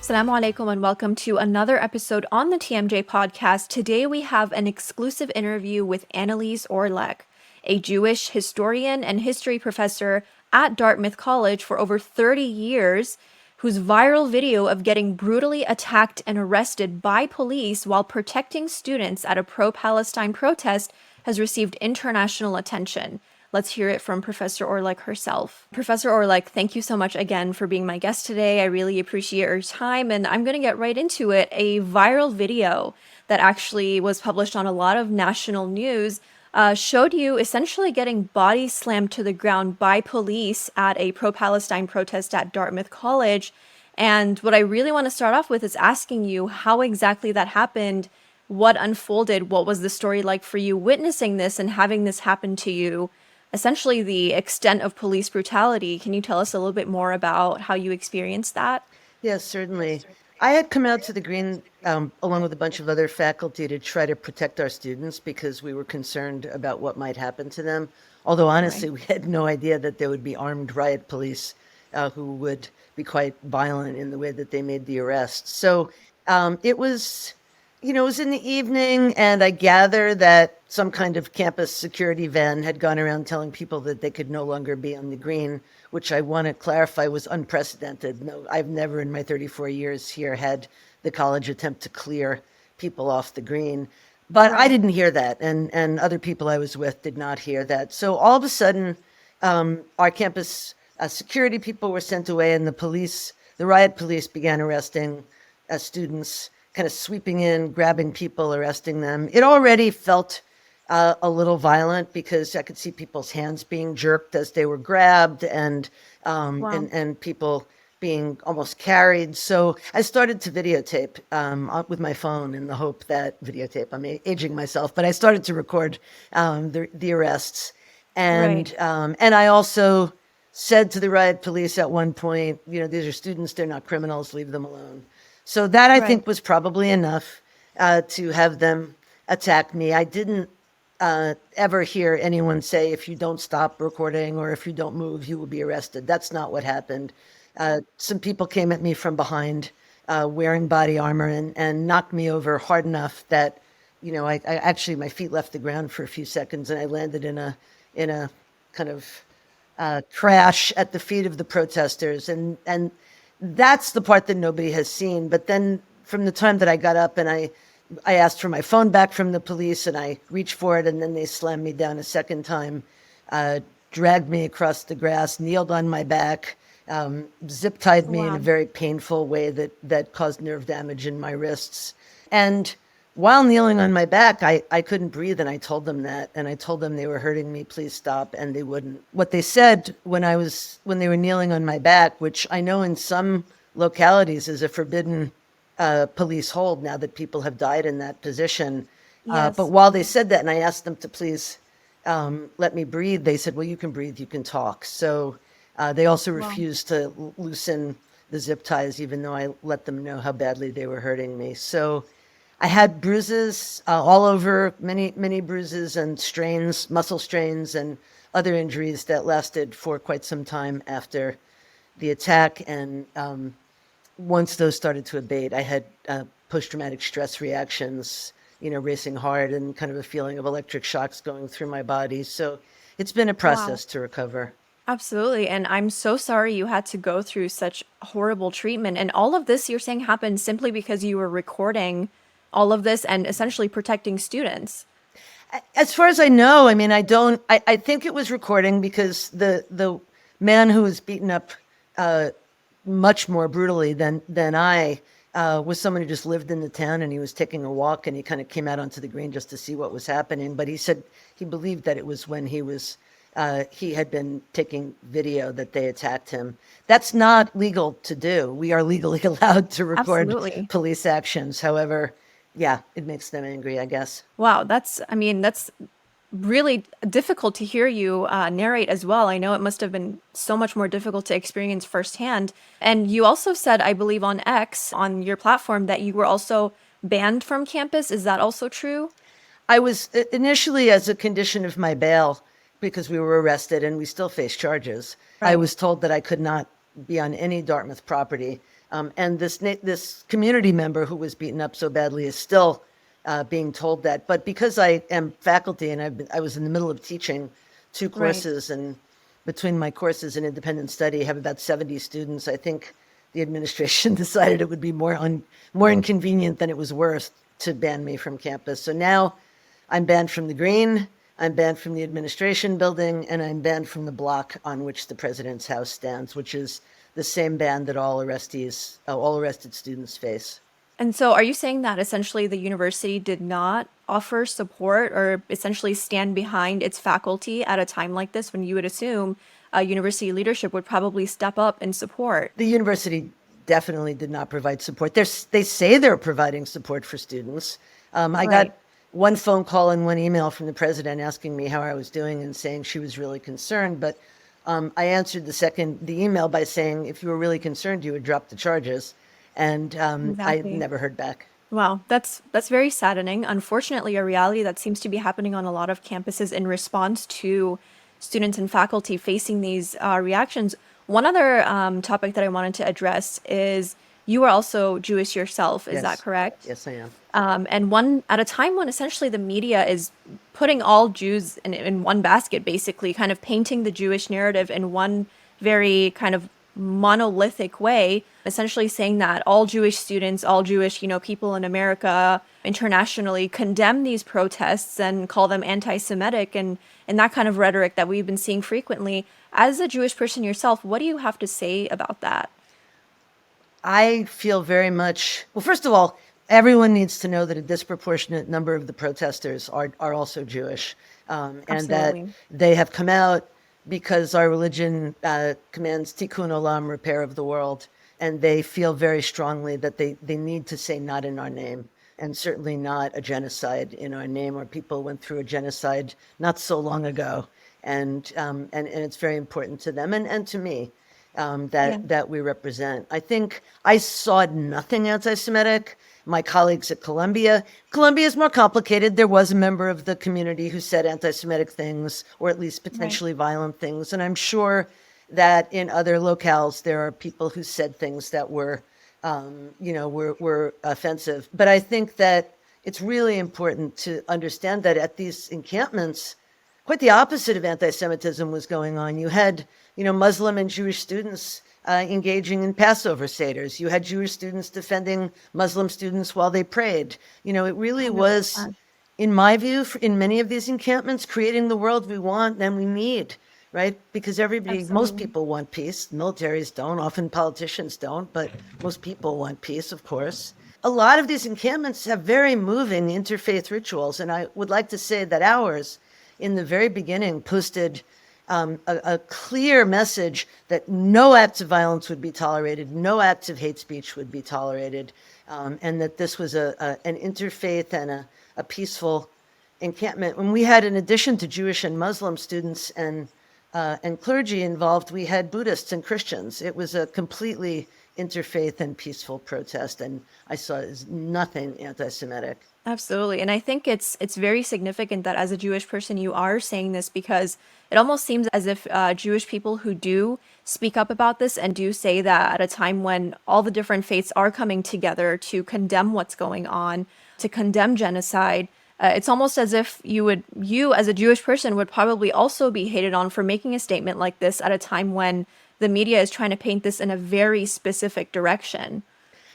Assalamu alaikum and welcome to another episode on the TMJ podcast. Today we have an exclusive interview with Annelise Orleck, a Jewish historian and history professor at Dartmouth College for over 30 years, whose viral video of getting brutally attacked and arrested by police while protecting students at a pro-Palestine protest has received international attention. Let's hear it from Professor Orleck herself. Professor Orleck, thank you so much again for being my guest today. I really appreciate your time, and I'm going to get right into it. A viral video that actually was published on a lot of national news showed you essentially getting body slammed to the ground by police at a pro-Palestine protest at Dartmouth College. And what I really want to start off with is asking you how exactly that happened, what unfolded, what was the story like for you witnessing this and having this happen to you? Essentially the extent of police brutality. Can you tell us a little bit more about how you experienced that? Yes, certainly. I had come out to the Green along with a bunch of other faculty to try to protect our students because we were concerned about what might happen to them. Although honestly, we had no idea that there would be armed riot police who would be quite violent in the way that they made the arrests. So it was, it was in the evening, and I gather that some kind of campus security van had gone around telling people that they could no longer be on the Green, which I want to clarify was unprecedented. No, I've never in my 34 years here had the college attempt to clear people off the Green. But I didn't hear that, and other people I was with did not hear that. So all of a sudden, our campus security people were sent away, and the riot police began arresting students, kind of sweeping in, grabbing people, arresting them. It already felt a little violent because I could see people's hands being jerked as they were grabbed, and people being almost carried. So I started to videotape with my phone in the hope that I'm aging myself, but I started to record the arrests, and I also said to the riot police at one point, these are students, they're not criminals, leave them alone. So that I think was probably enough to have them attack me. I didn't ever hear anyone say, if you don't stop recording or if you don't move, you will be arrested. That's not what happened. Some people came at me from behind wearing body armor and knocked me over hard enough that, I actually, my feet left the ground for a few seconds and I landed in a kind of crash at the feet of the protesters. And that's the part that nobody has seen. But then from the time that I got up and I asked for my phone back from the police and I reached for it, and then they slammed me down a second time, dragged me across the grass, kneeled on my back, zip tied me in a very painful way that caused nerve damage in my wrists. And while kneeling on my back, I couldn't breathe, and I told them that, and I told them they were hurting me, please stop, and they wouldn't. What they said when they were kneeling on my back, which I know in some localities is a forbidden police hold now that people have died in that position. But while they said that, and I asked them to please let me breathe, they said, well, you can breathe, you can talk. So they also refused to loosen the zip ties, even though I let them know how badly they were hurting me. So I had bruises all over, many bruises and strains, muscle strains and other injuries that lasted for quite some time after the attack. And once those started to abate, I had post-traumatic stress reactions, racing heart and kind of a feeling of electric shocks going through my body. So it's been a process to recover. Absolutely. And I'm so sorry you had to go through such horrible treatment. And all of this you're saying happened simply because you were recording all of this and essentially protecting students. As far as I know, I mean, I think it was recording because the man who was beaten up much more brutally than I was someone who just lived in the town, and he was taking a walk, and he kind of came out onto the Green just to see what was happening. But he said he believed that it was when he had been taking video that they attacked him. That's not legal to do. We are legally allowed to record police actions. However, yeah, it makes them angry, I guess. Wow, that's really difficult to hear you narrate as well. I know it must have been so much more difficult to experience firsthand. And you also said, I believe on X, on your platform, that you were also banned from campus. Is that also true? I was initially, as a condition of my bail, because we were arrested and we still face charges, I was told that I could not be on any Dartmouth property And this community member who was beaten up so badly is still being told that. But because I am faculty and I was in the middle of teaching two Right. courses, and between my courses and independent study, I have about 70 students. I think the administration decided it would be more inconvenient than it was worth to ban me from campus. So now I'm banned from the green, I'm banned from the administration building, and I'm banned from the block on which the president's house stands, which is the same ban that all arrested students face. And so are you saying that essentially the university did not offer support or essentially stand behind its faculty at a time like this when you would assume university leadership would probably step up and support? The university definitely did not provide support. They say they're providing support for students. I got Right. one phone call and one email from the president asking me how I was doing and saying she was really concerned. But I answered the email by saying, if you were really concerned, you would drop the charges. And I Exactly. never heard back. Wow, that's very saddening. Unfortunately, a reality that seems to be happening on a lot of campuses in response to students and faculty facing these reactions. One other topic that I wanted to address is you are also Jewish yourself. Is that Yes, correct? yes, I am. And one at a time when essentially the media is putting all Jews in one basket, basically, kind of painting the Jewish narrative in one very kind of monolithic way, essentially saying that all Jewish students, all Jewish, people in America internationally condemn these protests and call them anti-Semitic and that kind of rhetoric that we've been seeing frequently. As a Jewish person yourself, what do you have to say about that? I feel very much, well, first of all, everyone needs to know that a disproportionate number of the protesters are also Jewish, and that Absolutely. they have come out because our religion commands tikkun olam, repair of the world, and they feel very strongly that they need to say not in our name, and certainly not a genocide in our name, or people went through a genocide not so long ago. And it's very important to them and to me Yeah. that we represent. I think I saw nothing anti-Semitic. My colleagues at Columbia is more complicated. There was a member of the community who said anti-Semitic things, or at least Right. potentially violent things. And I'm sure that in other locales there are people who said things that were offensive. But I think that it's really important to understand that at these encampments, quite the opposite of anti-Semitism was going on. You had, Muslim and Jewish students engaging in Passover seders. You had Jewish students defending Muslim students while they prayed. It really was, 100%. in my view, in many of these encampments, creating the world we want and we need, right? Because most Absolutely. people want peace. Militaries don't, often politicians don't, but most people want peace, of course. A lot of these encampments have very moving interfaith rituals, and I would like to say that ours, in the very beginning, posted a clear message that no acts of violence would be tolerated, no acts of hate speech would be tolerated, and that this was an interfaith and a peaceful encampment. When we had, in addition to Jewish and Muslim students and clergy involved, we had Buddhists and Christians. It was a completely interfaith and peaceful protest, and I saw it as nothing anti-Semitic. Absolutely. And I think it's very significant that as a Jewish person you are saying this because it almost seems as if Jewish people who do speak up about this and do say that at a time when all the different faiths are coming together to condemn what's going on, to condemn genocide, it's almost as if you as a Jewish person would probably also be hated on for making a statement like this at a time when the media is trying to paint this in a very specific direction.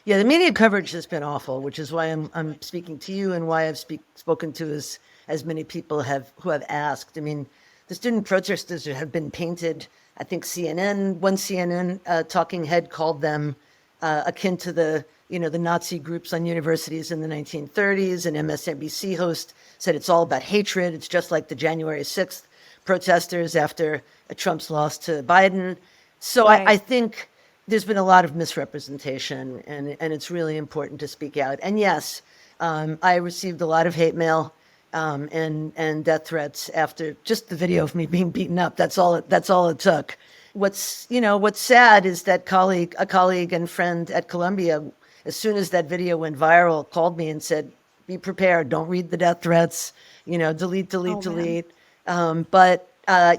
Yeah, the media coverage has been awful, which is why I'm speaking to you and why I've spoken to as many people who have asked. I mean, the student protesters have been painted. I think one CNN talking head called them akin to the Nazi groups on universities in the 1930s. An MSNBC host said it's all about hatred. It's just like the January 6th protesters after Trump's loss to Biden. So I Right. think there's been a lot of misrepresentation, and it's really important to speak out. And yes, I received a lot of hate mail and death threats after just the video of me being beaten up. That's all it took. What's sad is that a colleague and friend at Columbia, as soon as that video went viral, called me and said, "Be prepared. Don't read the death threats. Delete, delete, Oh man. delete." But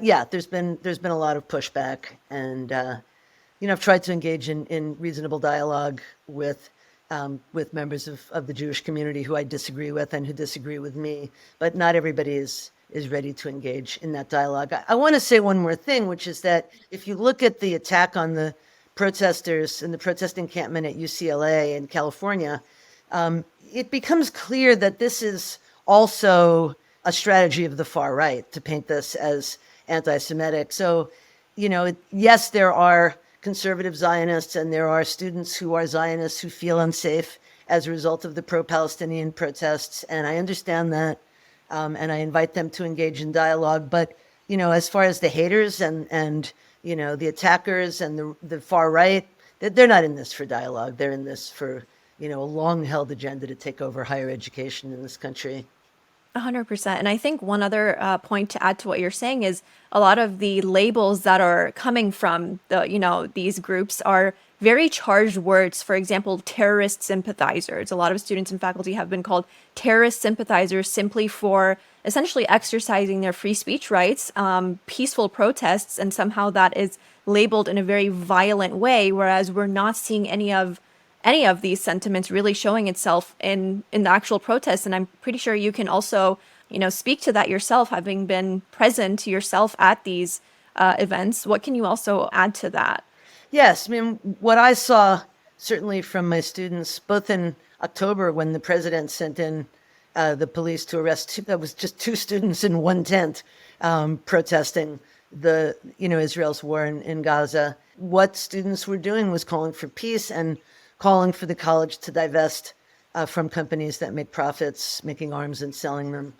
yeah, there's been a lot of pushback, and I've tried to engage in reasonable dialogue with members of the Jewish community who I disagree with and who disagree with me, but not everybody is ready to engage in that dialogue. I want to say one more thing, which is that if you look at the attack on the protesters in the protest encampment at UCLA in California, it becomes clear that this is also a strategy of the far right to paint this as anti-Semitic. So, yes, there are conservative Zionists and there are students who are Zionists who feel unsafe as a result of the pro-Palestinian protests. And I understand that. And I invite them to engage in dialogue. But, as far as the haters and the attackers and the far right, they're not in this for dialogue. They're in this for, a long-held agenda to take over higher education in this country. 100%. And I think one other point to add to what you're saying is a lot of the labels that are coming from these groups are very charged words. For example, terrorist sympathizers. A lot of students and faculty have been called terrorist sympathizers simply for essentially exercising their free speech rights, peaceful protests, and somehow that is labeled in a very violent way, whereas we're not seeing any of these sentiments really showing itself in the actual protests. And I'm pretty sure you can also, speak to that yourself, having been present yourself at these events. What can you also add to that? Yes, I mean, what I saw certainly from my students, both in October when the president sent in the police to arrest that was just two students in one tent protesting Israel's war in Gaza. What students were doing was calling for peace and calling for the college to divest from companies that make profits, making arms and selling them,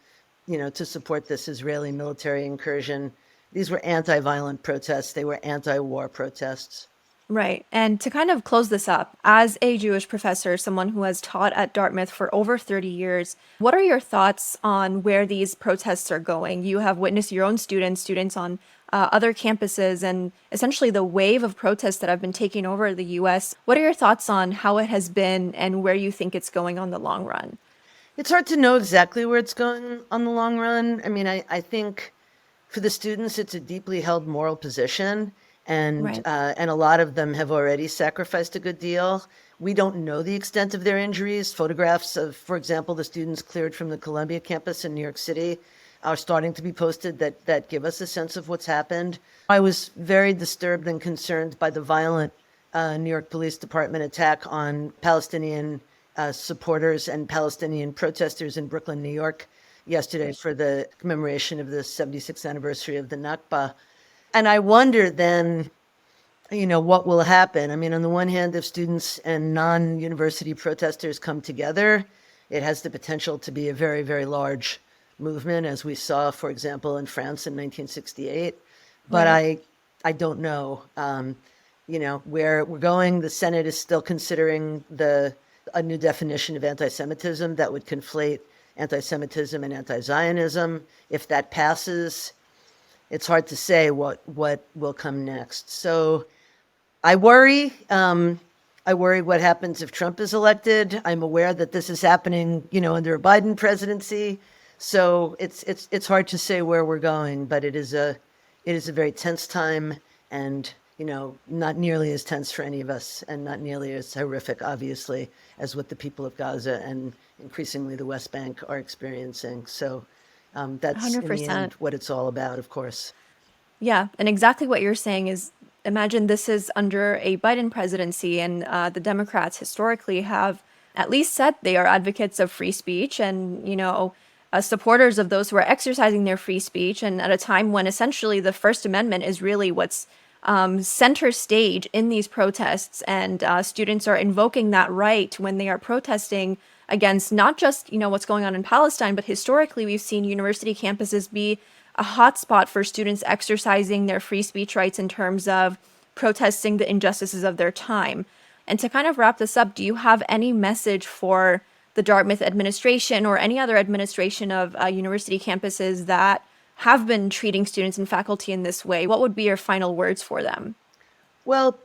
to support this Israeli military incursion. These were anti-violent protests. They were anti-war protests. Right. And to kind of close this up, as a Jewish professor, someone who has taught at Dartmouth for over 30 years, what are your thoughts on where these protests are going? You have witnessed your own students on other campuses, and essentially the wave of protests that have been taking over the US. What are your thoughts on how it has been and where you think it's going on the long run? It's hard to know exactly where it's going on the long run. I mean, I think for the students, it's a deeply held moral position, and Right. and a lot of them have already sacrificed a good deal. We don't know the extent of their injuries. Photographs of, for example, the students cleared from the Columbia campus in New York City are starting to be posted that give us a sense of what's happened. I was very disturbed and concerned by the violent New York Police Department attack on Palestinian supporters and Palestinian protesters in Brooklyn, New York, yesterday for the commemoration of the 76th anniversary of the Nakba. And I wonder then, what will happen? I mean, on the one hand, if students and non-university protesters come together, it has the potential to be a very, very large movement, as we saw, for example, in France in 1968. But Right. I don't know, where we're going. The Senate is still considering a new definition of anti-Semitism that would conflate anti-Semitism and anti-Zionism. If that passes, it's hard to say what will come next. So I worry. I worry what happens if Trump is elected. I'm aware that this is happening, under a Biden presidency. So it's hard to say where we're going, but it is a very tense time, and not nearly as tense for any of us, and not nearly as horrific, obviously, as what the people of Gaza and increasingly the West Bank are experiencing. So that's in the end 100%. what it's all about, of course. Yeah, and exactly what you're saying is imagine this is under a Biden presidency, and the Democrats historically have at least said they are advocates of free speech and, supporters of those who are exercising their free speech. And at a time when essentially the First Amendment is really what's center stage in these protests, and students are invoking that right when they are protesting against not just what's going on in Palestine, but historically we've seen university campuses be a hotspot for students exercising their free speech rights in terms of protesting the injustices of their time. And to kind of wrap this up, do you have any message for the Dartmouth administration or any other administration of university campuses that have been treating students and faculty in this way? What would be your final words for them? Well,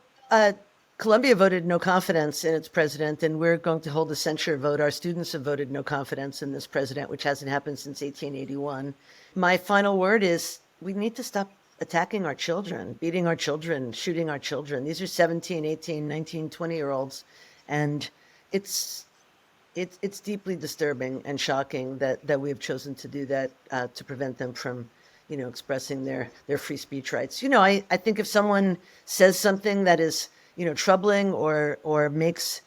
Columbia voted no confidence in its president, and we're going to hold a censure vote. Our students have voted no confidence in this president, which hasn't happened since 1881. My final word is we need to stop attacking our children, beating our children, shooting our children. These are 17, 18, 19, 20-year-olds. And it's it's deeply disturbing and shocking that we have chosen to do that to prevent them from, expressing their free speech rights. I think if someone says something that is, troubling or makes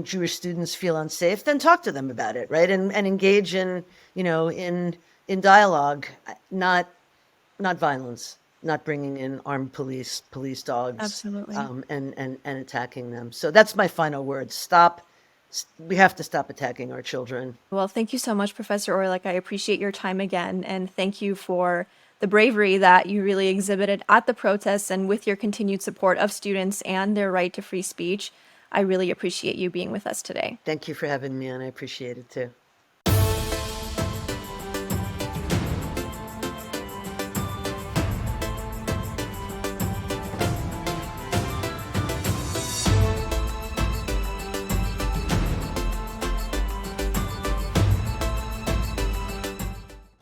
Jewish students feel unsafe, then talk to them about it, right? And engage in, in dialogue, not violence, not bringing in armed police dogs, Absolutely. and attacking them. So that's my final word. Stop. We have to stop attacking our children. Well, thank you so much, Professor Orleck. I appreciate your time again, and thank you for the bravery that you really exhibited at the protests and with your continued support of students and their right to free speech. I really appreciate you being with us today. Thank you for having me on. I appreciate it too.